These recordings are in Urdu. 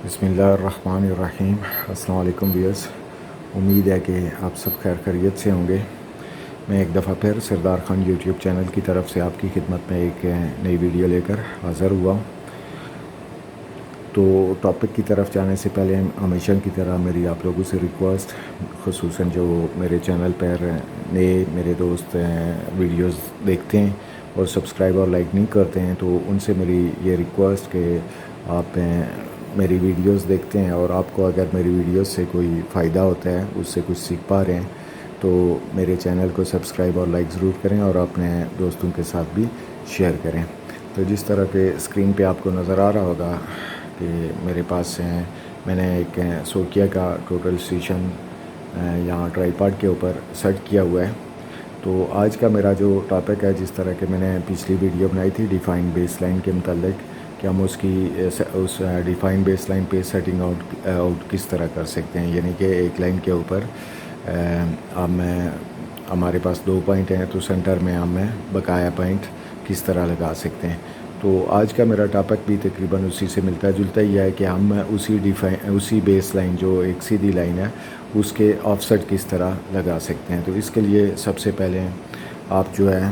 بسم اللہ الرحمن الرحیم۔ السلام علیکم ویئرس، امید ہے کہ آپ سب خیر خیریت سے ہوں گے۔ میں ایک دفعہ پھر سردار خان یوٹیوب چینل کی طرف سے آپ کی خدمت میں ایک نئی ویڈیو لے کر حاضر ہوا ہوں۔ تو ٹاپک کی طرف جانے سے پہلے ہمیشہ کی طرح میری آپ لوگوں سے ریکویسٹ، خصوصاً جو میرے چینل پر نئے میرے دوست ویڈیوز دیکھتے ہیں اور سبسکرائب اور لائک نہیں کرتے ہیں، تو ان سے میری یہ ریکویسٹ کہ آپ میری ویڈیوز دیکھتے ہیں اور آپ کو اگر میری ویڈیوز سے کوئی فائدہ ہوتا ہے، اس سے کچھ سیکھ پا رہے ہیں، تو میرے چینل کو سبسکرائب اور لائک ضرور کریں اور اپنے دوستوں کے ساتھ بھی شیئر کریں۔ تو جس طرح کہ اسکرین پہ آپ کو نظر آ رہا ہوگا کہ میرے پاس میں نے ایک سوکیا کا ٹوٹل اسٹیشن یہاں ٹرائی پاڈ کے اوپر سیٹ کیا ہوا ہے۔ تو آج کا میرا جو ٹاپک ہے، جس طرح کہ میں نے پچھلی ویڈیو بنائی تھی ڈیفائن بیس لائن کے متعلق، کہ ہم اس ڈیفائن بیس لائن پہ سیٹنگ آؤٹ کس طرح کر سکتے ہیں، یعنی کہ ایک لائن کے اوپر ہمارے پاس 2 پوائنٹ ہیں، تو سینٹر میں ہم بقایا پوائنٹ کس طرح لگا سکتے ہیں۔ تو آج کا میرا ٹاپک بھی تقریباً اسی سے ملتا جلتا ہی ہے کہ ہم اسی بیس لائن جو ایک سیدھی لائن ہے، اس کے آف سیٹ کس طرح لگا سکتے ہیں۔ تو اس کے لیے سب سے پہلے آپ جو ہے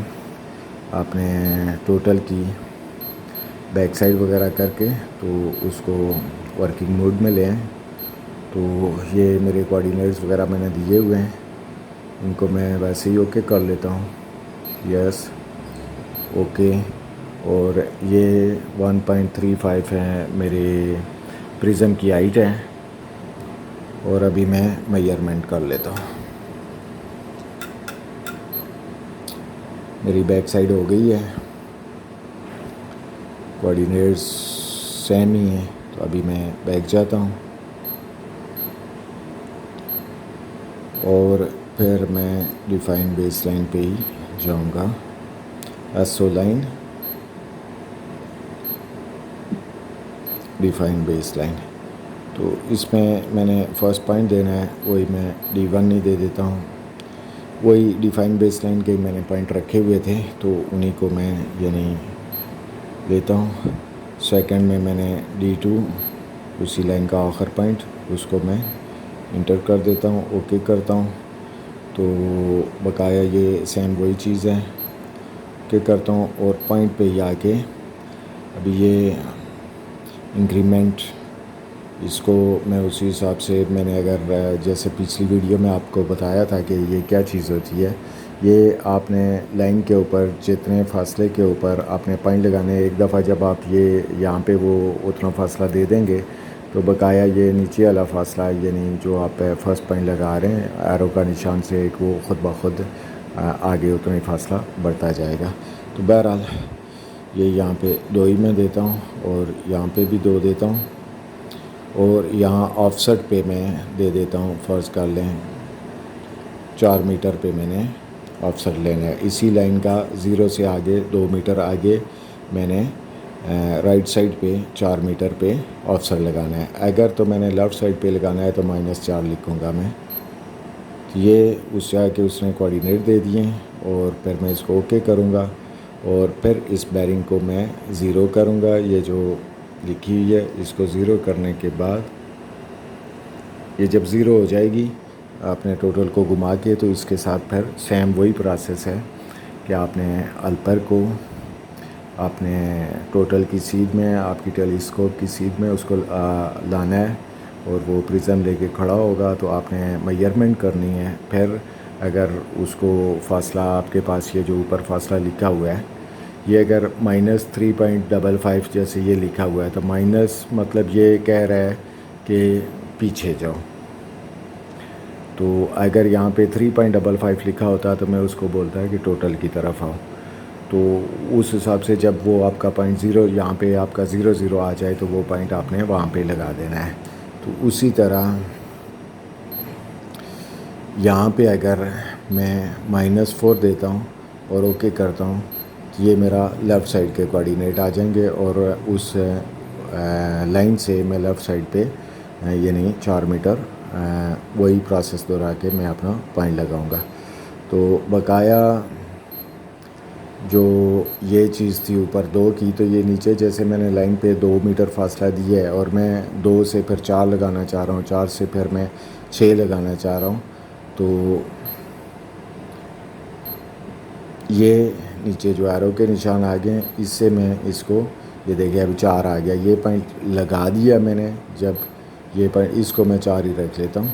اپنے ٹوٹل کی بیک سائڈ وغیرہ کر کے تو اس کو ورکنگ موڈ میں لیں۔ تو یہ میرے کوآرڈینیٹس وغیرہ میں نے دیے ہوئے ہیں، ان کو میں ویسے ہی اوکے کر لیتا ہوں، یس اوکے۔ اور یہ 1.35 ہے میرے پرزم کی ہائٹ ہے، اور ابھی میں میجرمنٹ کر لیتا ہوں۔ میری بیک سائڈ ہو گئی ہے، کوآرڈینیٹس سیم ہی ہیں، تو ابھی میں بیک جاتا ہوں اور پھر میں ڈیفائن بیس لائن پہ ہی جاؤں گا، S O line define base line. تو اس میں نے فرسٹ پوائنٹ دینا ہے، وہی میں D1 نہیں دے دیتا ہوں، وہی ڈیفائن بیس لائن کے میں نے پوائنٹ رکھے ہوئے تھے، تو انہی کو میں یعنی لیتا ہوں۔ سیکنڈ میں نے D2 اسی لائن کا آخر پوائنٹ، اس کو میں انٹر کر دیتا ہوں، اوکے کرتا ہوں۔ تو بقایا یہ سیم وہی چیز ہے کہ کرتا ہوں، اور پوائنٹ پہ ہی آ کے ابھی یہ انکریمنٹ، اس کو میں اسی حساب سے میں نے اگر جیسے پچھلی ویڈیو میں آپ کو بتایا تھا کہ یہ کیا چیز ہوتی ہے، یہ آپ نے لائن کے اوپر جتنے فاصلے کے اوپر آپ نے پوائنٹ لگانے، ایک دفعہ جب آپ یہاں پہ وہ اتنا فاصلہ دے دیں گے، تو بقایا یہ نیچے والا فاصلہ یعنی جو آپ فرسٹ پوائنٹ لگا رہے ہیں ایرو کا نشان سے، ایک وہ خود بخود آگے اتنا ہی فاصلہ بڑھتا جائے گا۔ تو بہرحال یہ یہاں پہ 2 ہی میں دیتا ہوں، اور یہاں پہ بھی 2 دیتا ہوں، اور یہاں آف سیٹ پہ میں دے دیتا ہوں، فرض کر لیں 4 میٹر پہ میں نے آف سیٹ لینا ہے۔ اسی لائن کا 0 سے آگے 2 میٹر آگے میں نے رائٹ سائڈ پہ 4 میٹر پہ آف سیٹ لگانا ہے۔ اگر تو میں نے لیفٹ سائڈ پہ لگانا ہے تو -4 لکھوں گا میں۔ یہ اس سے آگے اس نے کوآرڈینیٹ دے دیے ہیں، اور پھر میں اس کو اوکے کروں گا، اور پھر اس بیرنگ کو میں 0 کروں گا۔ یہ جو لکھی ہوئی ہے اس کو 0 کرنے کے بعد یہ جب 0 ہو جائے گی آپ نے ٹوٹل کو گھما کے، تو اس کے ساتھ پھر سیم وہی پروسیس ہے کہ آپ نے الپر کو آپ نے ٹوٹل کی سیدھ میں، آپ کی ٹیلیسکوپ کی سیدھ میں اس کو لانا ہے، اور وہ پرزم لے کے کھڑا ہوگا، تو آپ نے میجرمنٹ کرنی ہے۔ پھر اگر اس کو فاصلہ آپ کے پاس یہ جو اوپر فاصلہ لکھا ہوا ہے، یہ اگر -3.55 جیسے یہ لکھا ہوا ہے، تو مائنس مطلب یہ کہہ رہا ہے کہ پیچھے جاؤ۔ تو اگر یہاں پہ 3.55 لکھا ہوتا تو میں اس کو بولتا ہے کہ ٹوٹل کی طرف آؤ۔ تو اس حساب سے جب وہ آپ کا پوائنٹ 0 یہاں پہ آپ کا 0 آ جائے، تو وہ پوائنٹ آپ نے وہاں پہ لگا دینا ہے۔ تو اسی طرح یہاں پہ اگر میں -4 دیتا ہوں اور اوکے کرتا ہوں، تو یہ میرا لیفٹ سائڈ کے کوآرڈینیٹ آ جائیں گے، اور اس لائن سے میں لیفٹ سائڈ پہ یعنی 4 میٹر وہی پروسیس دہرا کے میں اپنا پوائنٹ لگاؤں گا۔ تو بقایا جو یہ چیز تھی اوپر 2 کی، تو یہ نیچے جیسے میں نے لائن پہ 2 میٹر فاصلہ دیا ہے اور میں 2 سے پھر 4 لگانا چاہ رہا ہوں، 4 سے پھر میں 6 لگانا چاہ رہا ہوں، تو یہ نیچے جو ایرو کے نشان آ گئے ہیں، اس سے میں اس کو یہ دیکھیں ابھی 4 آ گیا، یہ پوائنٹ لگا دیا میں نے، جب یہ پوائنٹ اس کو میں 4 ہی رکھ لیتا ہوں،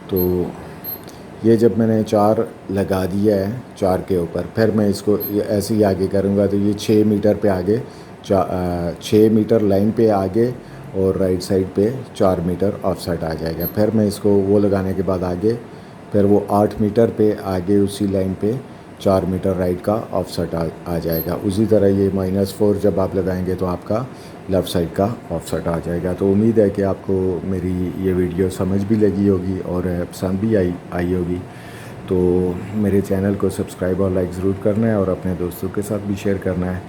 تو یہ جب میں نے 4 لگا دیا ہے 4 کے اوپر، پھر میں اس کو ایسے ہی آگے کروں گا، تو یہ 6 میٹر پہ آگے 6 میٹر لائن پہ آگے اور رائٹ سائڈ پہ 4 میٹر آف سائڈ آ جائے گا، پھر میں اس کو وہ لگانے کے بعد آگے پھر وہ 8 میٹر پہ آگے اسی لائن پہ 4 میٹر رائٹ کا آف سیٹ آ جائے گا۔ اسی طرح یہ -4 جب آپ لگائیں گے تو آپ کا لیفٹ سائڈ کا آف سیٹ آ جائے گا۔ تو امید ہے کہ آپ کو میری یہ ویڈیو سمجھ بھی لگی ہوگی اور پسند بھی آئی ہوگی، تو میرے چینل کو سبسکرائب اور لائک ضرور کرنا ہے اور اپنے دوستوں کے ساتھ بھی شیئر کرنا ہے۔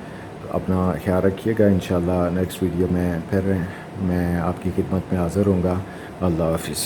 تو اپنا خیال رکھیے گا، انشاءاللہ نیکسٹ ویڈیو میں پھر میں آپ کی خدمت میں حاضر ہوں گا۔ اللہ حافظ۔